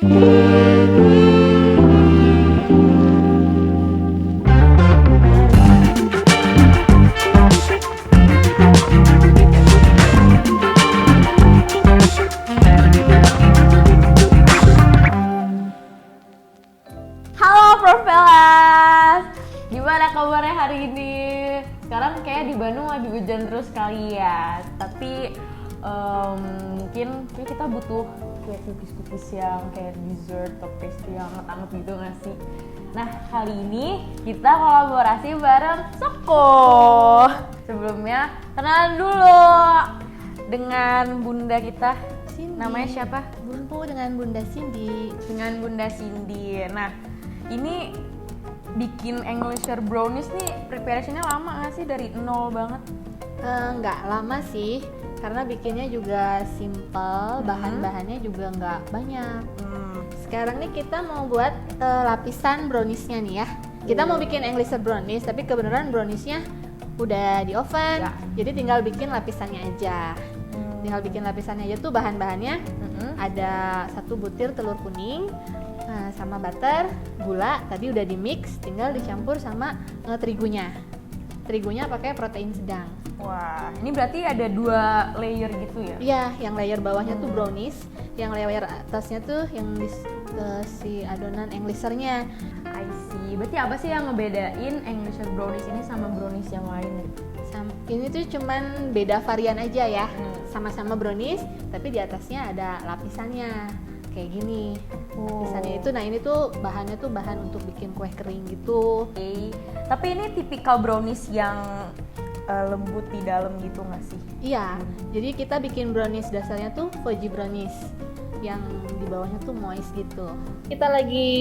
Halo Profelas, gimana kabarnya hari ini? Sekarang kayak di Bandung lagi hujan terus kali ya. Tapi mungkin kita butuh kayak cookies yang kayak dessert atau pastry yang hangat-hangat gitu nggak sih? Nah kali ini kita kolaborasi bareng Soko. Sebelumnya kenalan dulu dengan bunda kita. Cindy. Namanya siapa? Buntu dengan Bunda Cindy. Dengan Bunda Cindy. Nah, ini bikin Englisher brownies nih preparation-nya lama nggak sih? Dari nol banget? Nggak lama sih, karena bikinnya juga simple, bahan-bahannya juga nggak banyak. Sekarang nih kita mau buat lapisan browniesnya nih ya. Kita mau bikin Englisher brownies, tapi kebenaran browniesnya udah di oven, jadi tinggal bikin lapisannya aja. Tinggal bikin lapisannya aja tuh bahan-bahannya. Ada 1 butir telur kuning, sama butter, gula tadi udah di mix, tinggal dicampur sama terigunya. Terigunya pakai protein sedang. Wah, ini berarti ada 2 layer gitu ya? Iya, yang layer bawahnya tuh brownies, yang layer atasnya tuh yang si adonan Englishernya. I see. Berarti apa sih yang ngebedain Englisher brownies ini sama brownies yang lain? Ini tuh cuman beda varian aja ya. Sama-sama brownies, tapi di atasnya ada lapisannya. Kayak gini. Lapisannya itu, nah ini tuh bahannya tuh bahan untuk bikin kue kering gitu. Okay. Tapi ini tipikal brownies yang lembut di dalam gitu nggak sih? Iya, jadi kita bikin brownies dasarnya tuh fudgy brownies yang di bawahnya tuh moist gitu. Kita lagi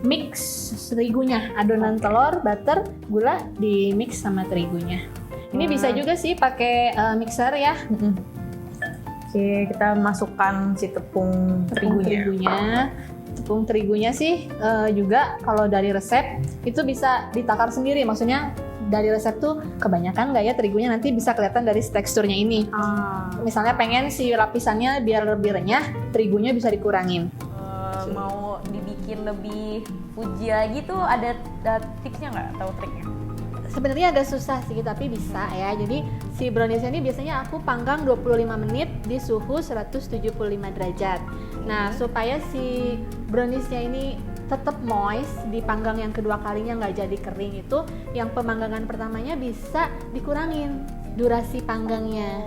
mix terigunya, adonan telur, butter, gula di mix sama terigunya. Ini bisa juga sih pakai mixer ya. Oke, kita masukkan si tepung terigunya. Tepung terigunya sih juga kalau dari resep itu bisa ditakar sendiri. Maksudnya dari resep tuh kebanyakan nggak ya terigunya, nanti bisa kelihatan dari teksturnya ini. Misalnya pengen si lapisannya biar lebih renyah, terigunya bisa dikurangin. Mau dibikin lebih fuji lagi tuh ada tipsnya nggak atau triknya? Sebenarnya agak susah sih, tapi bisa ya. Jadi si browniesnya ini biasanya aku panggang 25 menit di suhu 175 derajat. Nah, supaya si browniesnya ini tetap moist, dipanggang yang kedua kalinya nggak jadi kering itu, yang pemanggangan pertamanya bisa dikurangin durasi panggangnya.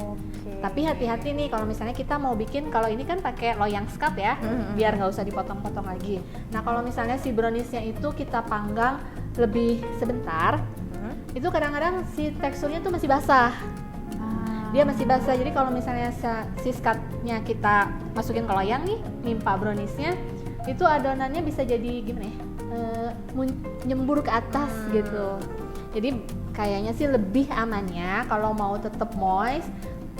Tapi hati-hati nih kalau misalnya kita mau bikin, kalau ini kan pakai loyang skat ya, biar nggak usah dipotong-potong lagi. Nah kalau misalnya si browniesnya itu kita panggang lebih sebentar, itu kadang-kadang si teksturnya tuh masih basah. Dia masih basah, jadi kalau misalnya si skatnya kita masukin ke loyang nih, nimpa browniesnya, itu adonannya bisa jadi gimana ya, nyembur ke atas gitu. Jadi kayaknya sih lebih amannya kalau mau tetap moist,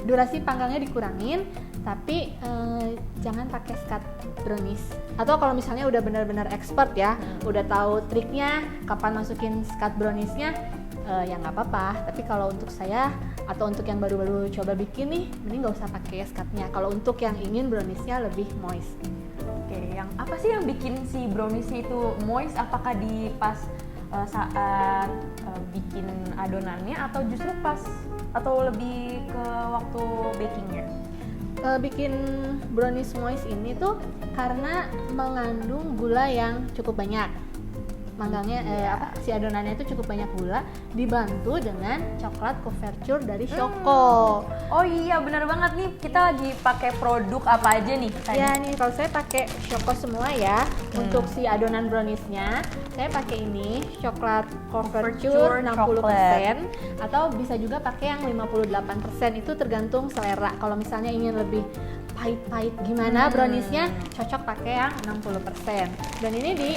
durasi panggangnya dikurangin, tapi jangan pakai skat brownies. Atau kalau misalnya udah benar-benar expert ya, udah tahu triknya kapan masukin skat browniesnya, ya nggak apa-apa. Tapi kalau untuk saya atau untuk yang baru-baru coba bikin nih, mending nggak usah pakai skatnya. Kalau untuk yang ingin browniesnya lebih moist. Oke, yang apa sih yang bikin si browniesnya itu moist? Apakah di pas saat bikin adonannya atau justru pas atau lebih ke waktu bakingnya? Bikin brownies moist ini tuh karena mengandung gula yang cukup banyak. Manggangnya si adonannya itu cukup banyak gula, dibantu dengan coklat couverture dari Choco. Oh iya benar banget nih, kita lagi pakai produk apa aja nih tadi? Ya nih kalau saya pakai Choco semua ya. Untuk si adonan browniesnya saya pakai ini coklat couverture 60%, atau bisa juga pakai yang 58%, itu tergantung selera. Kalau misalnya ingin lebih pahit-pahit gimana browniesnya, cocok pakai yang 60%. Dan ini di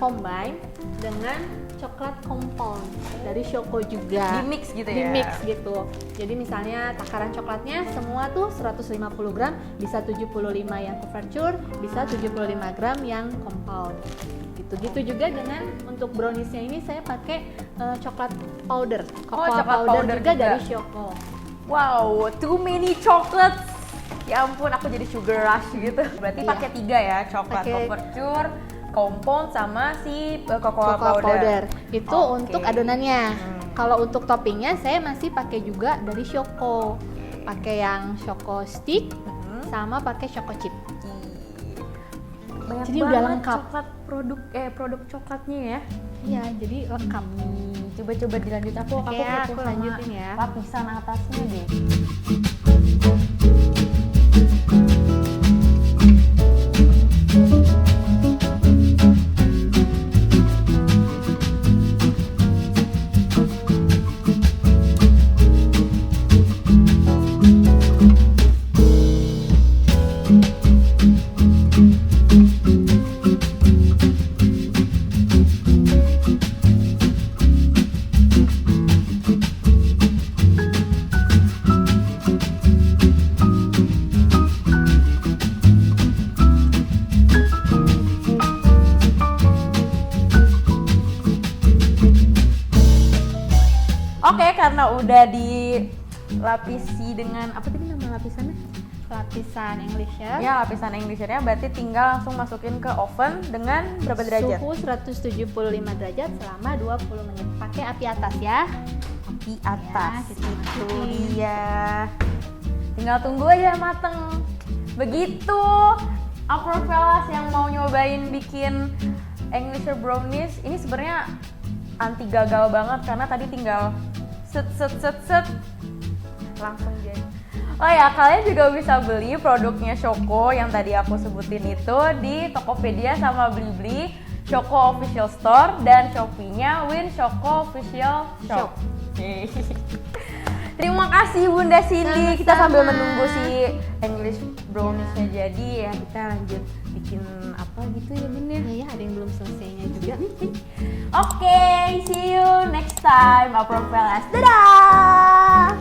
combine dengan coklat compound dari Choco juga. Di mix gitu ya? Di mix gitu. Jadi misalnya takaran coklatnya semua tuh 150 gram, bisa 75 yang couverture, bisa 75 gram yang compound. Gitu juga dengan untuk browniesnya ini saya pakai coklat powder. Coklat powder juga dari Choco. Wow, too many chocolates. Ya ampun, aku jadi sugar rush gitu. Berarti Iya. pakai 3 ya, coklat Pakai couverture, compound sama si cocoa Cocoa powder. powder. Itu Oke. untuk adonannya. Hmm. Kalau untuk toppingnya saya masih pakai juga dari Choco. Pakai yang Choco stick sama pakai Choco chip. Banyak Jadi banget udah lengkap. coklat produk coklatnya ya. Iya, jadi lengkap. Coba-coba dilanjut aku Oke, kepo aku sama lanjutin ya. lapisan atasnya deh. Oke, karena udah dilapisi dengan apa tadi nama lapisannya? Lapisan Englisher. Ya, lapisan Englishernya berarti tinggal langsung masukin ke oven dengan berapa derajat? Suhu 175 derajat selama 20 menit. Pakai api atas ya. Api atas. kita Itu masukin. dia. Tinggal tunggu aja mateng. Begitu Aprofellas yang mau nyobain bikin Englisher brownies, ini sebenarnya anti gagal banget karena tadi tinggal set langsung jadi. Oh ya, kalian juga bisa beli produknya Choco yang tadi aku sebutin itu di Tokopedia sama Blibli, Choco Official Store, dan Shopee-nya Win Choco Official Shop. Oke. Terima kasih Bunda Cindy. Kita sambil Sama-sama. menunggu si English brownies-nya jadi ya, kita lanjut bikin apa gitu ya Bun ya. Ya, ada yang belum selesainya juga. Oke, see you next time, Aprofellas. Dadah!